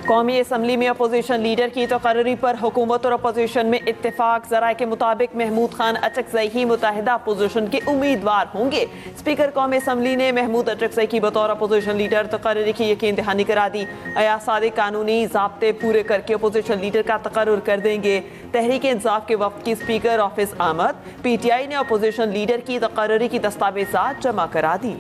कौमी असम्बली में opposition leader की तकर्री पर हुकूमत और अपोजिशन में इत्तेफाक। ज़राए के मुताबिक महमूद खान अचकज़ई ही मुताहिदा अपोजिशन के उम्मीदवार होंगे। स्पीकर कौमी असम्बली ने महमूद अचकज़ई की बतौर अपोजिशन लीडर तकर्री की यकीन दहानी करा दी। अयाज सादिक कानूनी ज़ाब्ते पूरे करके अपोजिशन लीडर का तकर्रुर कर देंगे। तहरीक इंसाफ के वक्त की स्पीकर ऑफिस आमद। PTI ने अपोजिशन लीडर की तकर्री की दस्तावेज़ात जमा करा दी।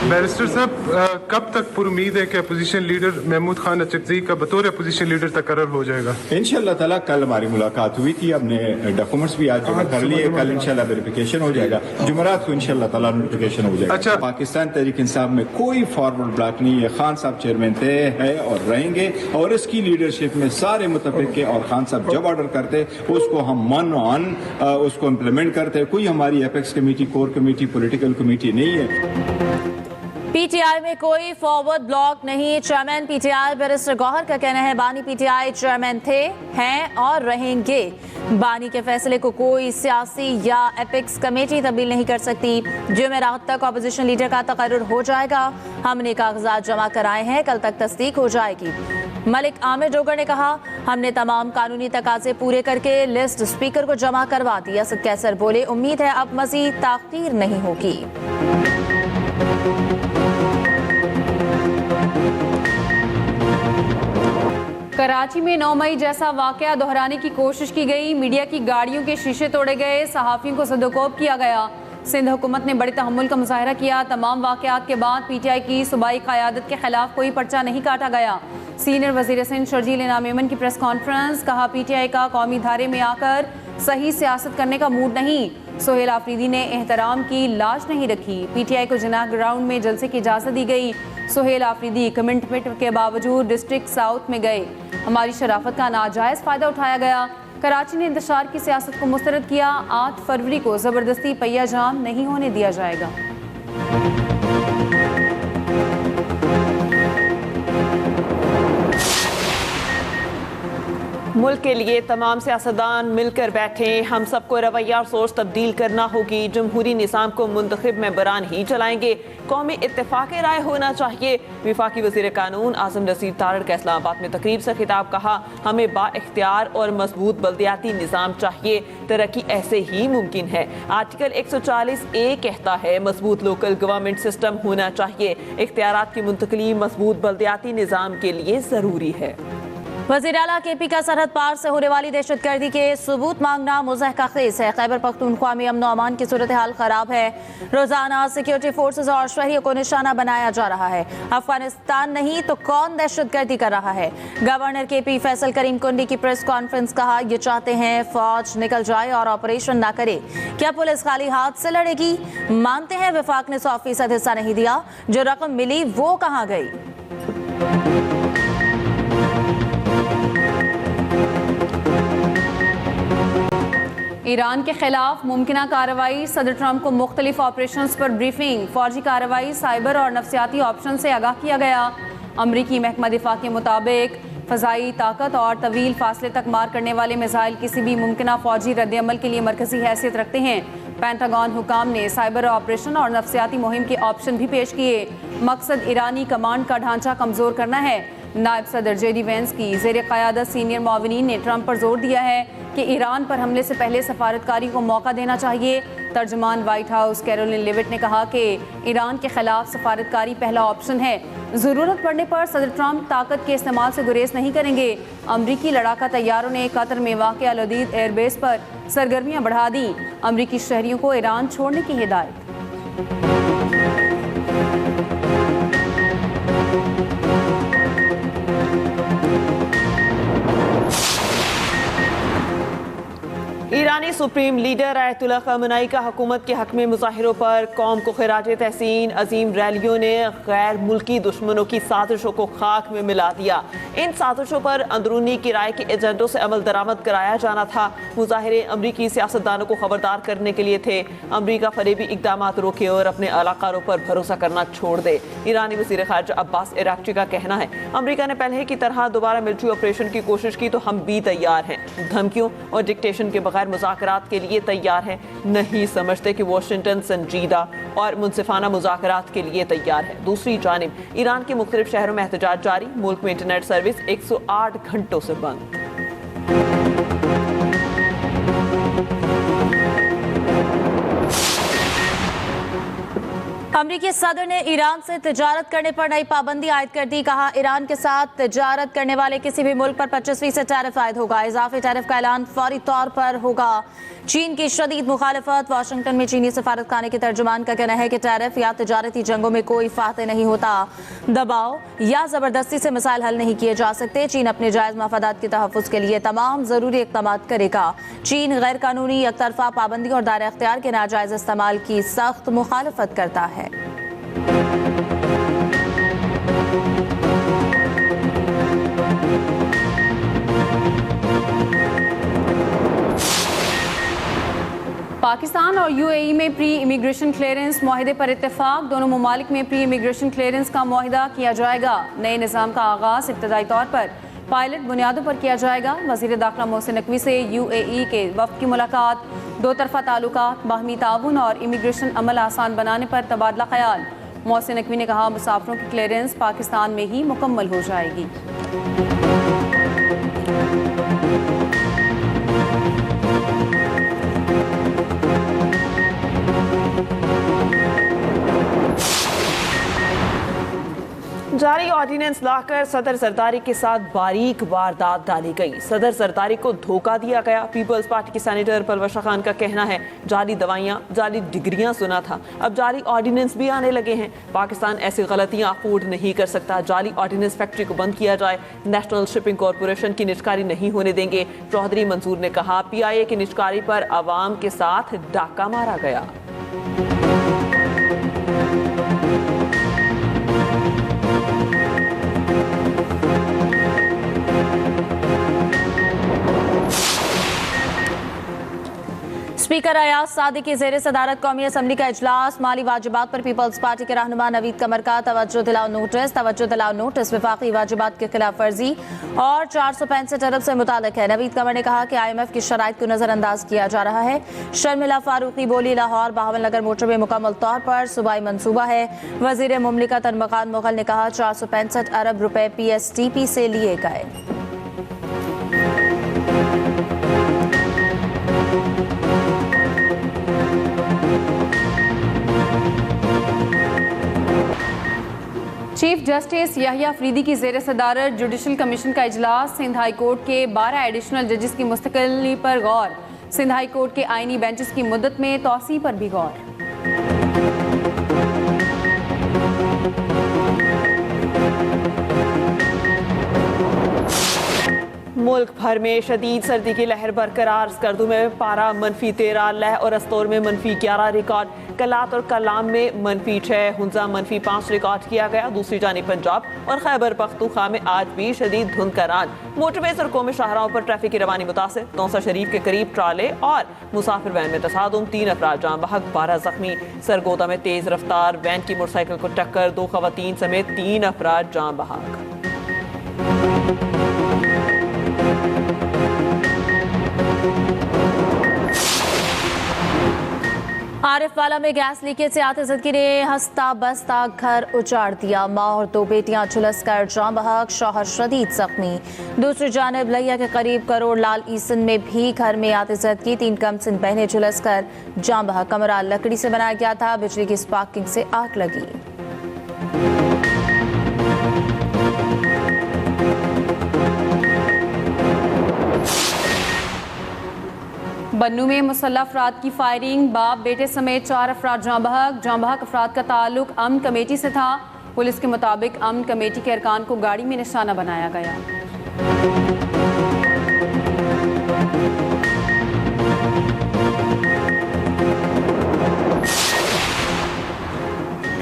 बैरिस्टर साहब, कब तक पूरी उम्मीद है कि अपोजिशन लीडर महमूद खान अचकज़ई का बतौर अपोजिशन लीडर तकर्रर हो जाएगा? इंशाल्लाह ताला कल हमारी मुलाकात हुई थी, हमने डॉक्यूमेंट्स भी आज जमा कर लिए। कल इंशाल्लाह वेरिफिकेशन हो जाएगा, जुमेरात को इंशाल्लाह ताला नोटिफिकेशन हो जाएगा। अच्छा, पाकिस्तान तहरीक इंसाफ में कोई फॉरवर्ड ब्लॉक नहीं है। खान साहब चेयरमैन थे, है और रहेंगे, और इसकी लीडरशिप में सारे मुतफिक के, और खान साहब जब ऑर्डर करते उसको हम मन ऑन उसको इम्प्लीमेंट करते। कोई हमारी apex committee, core committee, political committee नहीं है। PTI में कोई फॉरवर्ड ब्लॉक नहीं। चेयरमैन PTI बैरिस्टर गौहर का कहना है बानी PTI चेयरमैन थे, हैं और रहेंगे। बानी के फैसले को कोई सियासी या एपिक्स कमेटी तब्दील नहीं कर सकती। जुमेरात तक अपोजिशन लीडर का तकर्रुर हो जाएगा। हमने कागजात जमा कराए हैं, कल तक तस्दीक हो जाएगी। मलिक आमिर डोगर ने कहा हमने तमाम कानूनी तकाजे पूरे करके लिस्ट स्पीकर को जमा करवा दी। असद कैसर बोले उम्मीद है अब मजीद ताखीर नहीं होगी। कराची में 9 मई जैसा वाकया दोहराने की कोशिश की गई। मीडिया की गाड़ियों के शीशे तोड़े गए, सहाफ़ियों को सदोकोब किया गया। सिंध हुकूमत ने बड़े तहम्मुल का मुजाहरा किया। तमाम वाकयात के बाद PTI की सूबाई क़यादत के खिलाफ कोई पर्चा नहीं काटा गया। सीनियर वज़ीर सिंध शर्जील इनाम मेमन की प्रेस कॉन्फ्रेंस। कहा PTI का कौमी धारे में आकर सही सियासत करने का मूड नहीं। सोहेल आफरीदी ने एहतराम की लाज नहीं रखी। PTI को जिना ग्राउंड में जलसे की इजाज़त दी गई। सोहेल आफरीदी कमिटमेंट के बावजूद डिस्ट्रिक्ट साउथ में गए। हमारी शराफत का नाजायज़ फ़ायदा उठाया गया। कराची ने इंतशार की सियासत को मुस्तरद किया। 8 फरवरी को ज़बरदस्ती पहिया जाम नहीं होने दिया जाएगा। मुल्क के लिए तमाम सियासतदान मिलकर बैठे। हम सबको रवैया और सोच तब्दील करना होगी। जमहूरी निज़ाम को मुंतखब मेंबरान ही चलाएंगे। कौमी इत्तेफाक राय होना चाहिए। वफाकी वज़ीर कानून आज़म नसीर तारड़ का इस्लामाबाद में तकरीब से खिताब। कहा हमें बाइख्तियार और मजबूत बल्दियाती निज़ाम चाहिए। तरक्की ऐसे ही मुमकिन है। आर्टिकल 140A कहता है मजबूत लोकल गवर्नमेंट सिस्टम होना चाहिए। इख्तियारात की मुंतकली मजबूत बल्दियाती निज़ाम के लिए ज़रूरी है। वज़ीर आला KP का सरहद पार से होने वाली दहशतगर्दी के सबूत मांगना मुज़हका खेज है। खैबर पख्तूनख्वा में अमन अमान की सूरत हाल खराब है। रोजाना सिक्योरिटी फोर्सेज और शहरियों को निशाना बनाया जा रहा है। अफगानिस्तान नहीं तो कौन दहशतगर्दी कर रहा है। गवर्नर KP फैसल करीम कुंडी की प्रेस कॉन्फ्रेंस। कहा ये चाहते हैं फौज निकल जाए और ऑपरेशन ना करे। क्या पुलिस खाली हाथ से लड़ेगी? मानते हैं वफाक ने 100% हिस्सा नहीं दिया। जो रकम मिली वो कहाँ गई? ईरान के खिलाफ मुमकिना कार्रवाई। सदर ट्रंप को मुख्तलिफ ऑपरेशन पर ब्रीफिंग। फौजी कार्रवाई, साइबर और नफ्सियाती ऑप्शन से आगाह किया गया। अमरीकी महकमा दिफा के मुताबिक फ़ज़ाई ताकत और तवील फासले तक मार करने वाले मिसाइल किसी भी मुमकिना फौजी रद्द-ए-अमल के लिए मरकजी हैसियत रखते हैं। पेंटागन हुकाम ने साइबर ऑपरेशन और नफ्सियाती मुहिम के ऑप्शन भी पेश किए। मकसद ईरानी कमांड का ढांचा कमज़ोर करना है। नायब सदर JD वेंस की ज़ेर क़यादत सीनियर मुआविनीन ने ट्रंप पर जोर दिया है कि ईरान पर हमले से पहले सफारतकारी को मौका देना चाहिए। तर्जमान व्हाइट हाउस कैरोलिन लेविट ने कहा कि ईरान के खिलाफ सफारतकारी पहला ऑप्शन है। ज़रूरत पड़ने पर सदर ट्रंप ताकत के इस्तेमाल से गुरेज नहीं करेंगे। अमरीकी लड़ाका तैयारों ने कतर में वाक़ अल-उदीद एयरबेस पर सरगर्मियाँ बढ़ा दी। अमरीकी शहरियों को ईरान छोड़ने की हिदायत। ईरानी सुप्रीम लीडर आयतुल्लाह ख़ामेनी का हुकूमत के हक में मुजाहिरों पर कौम को खिराज तहसीन। अजीम रैलियों ने गैर मुल्की दुश्मनों की साजिशों को खाक में मिला दिया। इन साजिशों पर अंदरूनी किराए के एजेंटों से अमल दरामद कराया जाना था। मुजाहिरे अमरीकी सियासतदानों को खबरदार करने के लिए थे। अमरीका फरेबी इकदाम रोके और अपने अलाकारों पर भरोसा करना छोड़ दे। ईरानी वज़ीर ख़ारिजा अब्बास इराक्ची का कहना है अमरीका ने पहले की तरह दोबारा मिलिट्री ऑपरेशन की कोशिश की तो हम भी तैयार हैं। धमकियों और डिक्टेशन के बगैर मुज़ाकरात के लिए तैयार हैं, नहीं समझते कि वाशिंगटन संजीदा और मुनसिफाना मुज़ाकरात के लिए तैयार है। दूसरी जानिब ईरान के मुख्तलिफ शहरों में एहतजाज जारी, मुल्क में इंटरनेट सर्विस 108 घंटों से बंद। अमरीकी सदर ने ईरान से तिजारत करने पर नई पाबंदी आयद कर दी। कहा, ईरान के साथ तिजारत करने वाले किसी भी मुल्क पर 25% टैरिफ आयद होगा। इजाफी टैरिफ का ऐलान फौरी तौर पर होगा। चीन की शदीद मुखालफत। वाशिंगटन में चीनी सफारतखाने के तर्जुमान का कहना है कि टैरिफ या तिजारती जंगों में कोई फातह नहीं होता। दबाव या जबरदस्ती से मसाइल हल नहीं किए जा सकते। चीन अपने जायज मफादात के तहफ़्फ़ुज़ के लिए तमाम ज़रूरी इक़दाम करेगा। चीन गैर कानूनी एकतरफा पाबंदी और दायरा इख्तियार के नाजायज़ इस्तेमाल की सख्त मुखालफत करता है। पाकिस्तान और यूएई में प्री इमिग्रेशन क्लियरेंस मुआहदे पर इत्तेफाक। दोनों ममालिक में प्री इमिग्रेशन क्लियरेंस का मुआहदा किया जाएगा। नए निज़ाम का आगाज़ इब्तदाई तौर पर पायलट बुनियादों पर किया जाएगा। वज़ीर दाखिला मोहसिन नकवी से यूएई के वफ़द की मुलाकात। दो तरफ़ा ताल्लुकात, बाहमी ताउन और इमिग्रेशन अमल आसान बनाने पर तबादला ख्याल। मोहसिन नकवी ने कहा, मुसाफिरों की क्लियरेंस पाकिस्तान में ही मुकम्मल हो जाएगी। जारी ऑर्डिनेंस लाकर सदर जरदारी के साथ बारीक वारदात डाली गई। सदर जरदारी को धोखा दिया गया। पीपल्स पार्टी के सेनेटर पलवशा खान का कहना है, जाली दवाइयां, जाली डिग्रियां सुना था, अब जाली ऑर्डिनेंस भी आने लगे हैं। पाकिस्तान ऐसी गलतियां अफोर्ड नहीं कर सकता। जाली ऑर्डिनेंस फैक्ट्री को बंद किया जाए। नेशनल शिपिंग कॉरपोरेशन की निजकारी नहीं होने देंगे। चौधरी मंसूर ने कहा, PIA की निजकारी पर अवाम के साथ डाका मारा गया। स्पीकर अयाज सादी की ज़ेर सदारत कौमी असम्बली का इजलास। माली वाजिबात पर पीपल्स पार्टी के रहनुमा नवीद कमर का तवज्जो दिलाओ नोटिस वफाकी वाजिबात की खिलाफ वर्जी और 465 अरब से मुताल्लिक है। नवीद कमर ने कहा कि IMF की शराइत को नजरअंदाज किया जा रहा है। शर्मिला फारूकी बोली, लाहौर बहावलनगर मोटरवे मुकम्मल तौर पर सूबाई मंसूबा है। वजीर मुमलिकत अरमकान मुगल ने कहा, 465 अरब रुपए PSTP से लिए गए। चीफ जस्टिस याहिया अफरीदी की ज़ेर सदारत जुडिशल कमीशन का इजलास। सिंध हाई कोर्ट के 12 एडिशनल जजेस की मुस्तकिली पर गौर। सिंध हाई कोर्ट के आइनी बेंचेस की मुद्दत में तौसी पर भी गौर। मुल्क भर में शदीद सर्दी की लहर बरकरार। स्कर्दू में पारा -13, लह और अस्तौर में -11 रिकॉर्ड। कलात और कलाम में -6, हुंजा -5 रिकॉर्ड किया गया। दूसरी जानिब पंजाब और खैबर पख्तूनख्वा में आज भी शदीद धुंध का राज। मोटरवेज और कौमी शाहराहों पर ट्रैफिक की रवानी मुतासिर। तौसा शरीफ के करीब ट्राले और मुसाफिर वैन में तसादुम, 3 अफराद जान बहक, 12 जख्मी। सरगोदा में तेज रफ्तार वैन की मोटरसाइकिल को टक्कर, 2 खवातीन समेत 3 अफराद जान बहक। आरिफवाला में गैस लीकेज से आतिशदगी ने हंसता बसता घर उजाड़ दिया। माँ और 2 बेटियां झुलस कर जान बहक, शौहर शदीद जख्मी। दूसरी जानिब लिया के करीब करोड़ लाल ईसन में भी घर में आतिशदगी, 3 कमसिन बहनें झुलस कर जान बहक। कमरा लकड़ी से बनाया गया था, बिजली की स्पार्किंग से आग लगी। बन्नू में मुसल्लह अफराद की फायरिंग, बाप बेटे समेत 4 अफराद जान बहक अफराद का ताल्लुक अमन कमेटी से था। पुलिस के मुताबिक अमन कमेटी के अरकान को गाड़ी में निशाना बनाया गया।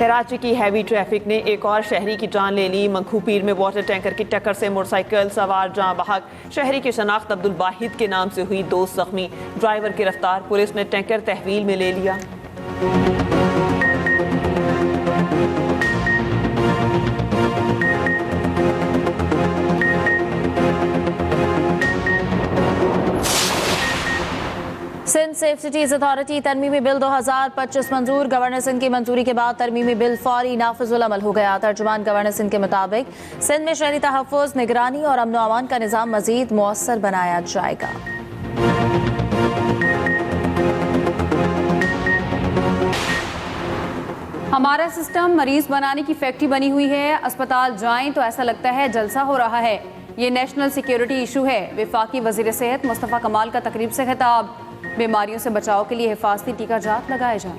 कराची की हैवी ट्रैफिक ने एक और शहरी की जान ले ली। मंखूपीर में वाटर टैंकर की टक्कर से मोटरसाइकिल सवार जान बहक। शहरी की शनाख्त अब्दुल वाहिद के नाम से हुई, 2 जख्मी। ड्राइवर गिरफ्तार, पुलिस ने टैंकर तहवील में ले लिया। सेफ सिटीज अथॉरिटी तरमीमी बिल 2025 मंजूर। गवर्नर सिंध की मंजूरी के बाद तरमीमी बिल फौरी नाफिजुल अमल हो गया। तर्जुमान गवर्नर सिंध के मुताबिक सिंध में शहरी तहफ़्फ़ुज़, निगरानी और अमन व अमान का निज़ाम मज़ीद मुअस्सर बनाया जाएगा। हमारा सिस्टम मरीज बनाने की फैक्ट्री बनी हुई है। अस्पताल जाएं तो ऐसा लगता है जलसा हो रहा है। ये नेशनल सिक्योरिटी इशू है। वफाकी वज़ीर सेहत मुस्तफ़ा कमाल का तकरीब से खिताब। बीमारियों से बचाव के लिए हिफाजती टीका जात लगाए जाएं।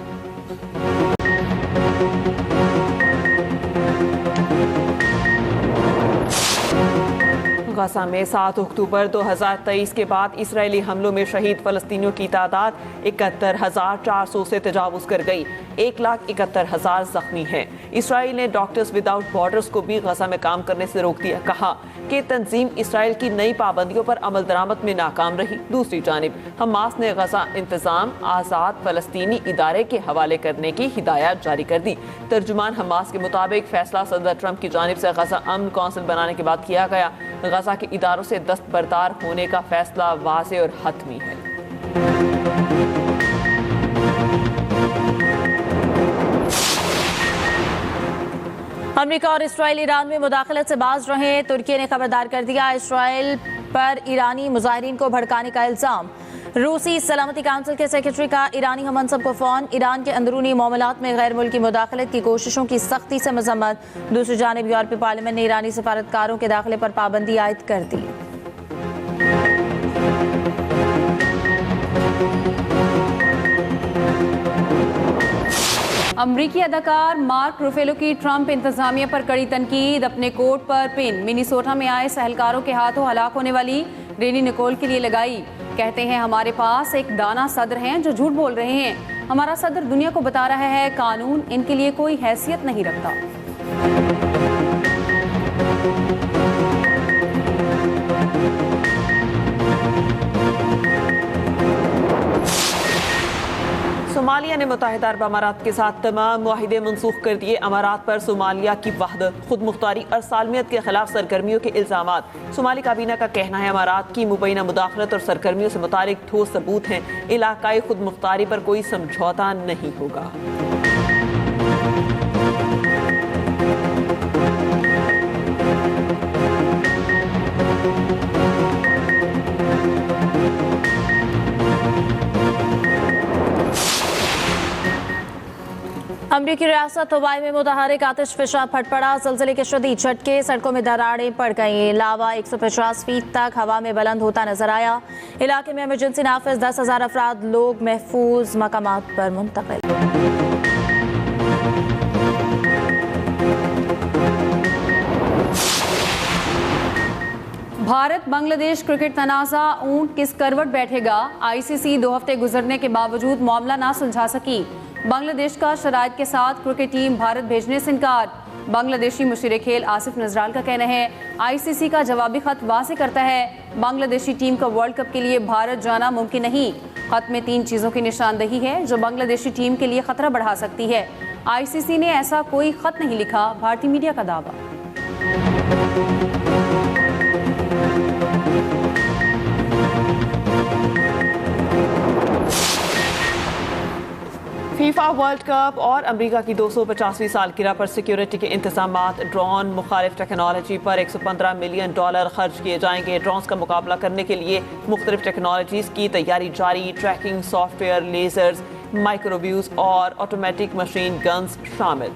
गजा में 7 अक्टूबर 2023 के बाद इसराइली हमलों में शहीद फ़लस्तीनियों की तादाद 71,400 से तजावुज़ कर गई। 1,71,000 जख्मी हैं। इसराइल ने डॉक्टर्स विदाउट बॉर्डर्स को भी गजा में काम करने से रोक दिया। कहा कि तंजीम इसराइल की नई पाबंदियों पर अमल दरामद में नाकाम रही। दूसरी जानिब हमास ने गजा इंतजाम आज़ाद फ़लस्तीनी इदारे के हवाले करने की हिदायत जारी कर दी। तर्जुमान हमास के मुताबिक फैसला सदर ट्रंप की जानिब से गजा अमन कौंसिल बनाने के बाद किया गया। गजा के इदारों से दस्तबरदार होने का फैसला वाज़े और हतमी है। अमेरिका और इसराइल ईरान में मुदाखलत से बाज रहे। तुर्की ने खबरदार कर दिया इसराइल पर ईरानी मुजाहिरीन को भड़काने का इल्जाम। रूसी सलामती काउंसिल के सेक्रेटरी का ईरानी हममनसब को फोन। ईरान के अंदरूनी मामलात में गैर मुल्की मुदाखलत की कोशिशों की सख्ती से मजम्मत। दूसरी जानिब यूरोपीय पार्लियामेंट ने ईरानी सफारतकारों के दाखिले पर पाबंदी आयद कर दी। अमरीकी अदाकार मार्क रूफेलो की ट्रंप इंतजामिया पर कड़ी तनकीद। अपने कोट पर पिन मिनीसोटा में आए सहलकारों के हाथों हलाक होने वाली रेनी निकोल के लिए लगाई। कहते हैं हमारे पास एक दाना सदर हैं जो झूठ बोल रहे हैं। हमारा सदर दुनिया को बता रहा है कानून इनके लिए कोई हैसियत नहीं रखता। सोमालिया ने मुत्तहिदा अरब अमारात के साथ तमाम मुआहिदे मनसूख कर दिए। अमारात पर सोमालिया की वहदत, खुद मुख्तारी और सालमियत के खिलाफ सरगर्मियों के इल्जामात। सोमाली काबीना का कहना है अमारात की मुबैना मुदाखलत और सरगर्मियों से मुतालिक ठोस सबूत हैं। इलाकाई खुद मुख्तारी पर कोई समझौता नहीं होगा। अमरीकी रियासत हवाई में मुतहरिक आतिश फिशा फट पड़ा। ज़लज़ले के शदीद झटके, सड़कों में दरारें पड़ गईं। लावा 150 फीट तक हवा में बुलंद होता नजर आया। इलाके में इमरजेंसी नाफिज, 10,000 अफराद लोग महफूज मकामात पर मुंतकिल। भारत बांग्लादेश क्रिकेट तनाज़ा ऊंट किस करवट बैठेगा। आईसीसी 2 हफ्ते गुजरने के बावजूद मामला ना सुलझा सकी। बांग्लादेश का शराइत के साथ क्रिकेट टीम भारत भेजने से इनकार। बांग्लादेशी मुशीर खेल आसिफ नजराल का कहना है आईसीसी का जवाबी खत वाज़ेह करता है बांग्लादेशी टीम का वर्ल्ड कप के लिए भारत जाना मुमकिन नहीं। खत में 3 चीज़ों की निशानदही है जो बांग्लादेशी टीम के लिए खतरा बढ़ा सकती है। आईसीसी ने ऐसा कोई खत नहीं लिखा, भारतीय मीडिया का दावा। फीफा वर्ल्ड कप और अमेरिका की 250वीं सालगिरह पर सिक्योरिटी के इंतजामात, ड्रोन, मुखालिफ टेक्नोलॉजी पर $115 मिलियन खर्च किए जाएंगे। ड्रोन्स का मुकाबला करने के लिए मुख्तलिफ टेक्नोलॉजीज की तैयारी जारी। ट्रैकिंग सॉफ्टवेयर, लेजर्स, माइक्रोव्यूज और ऑटोमेटिक मशीन गन्स शामिल।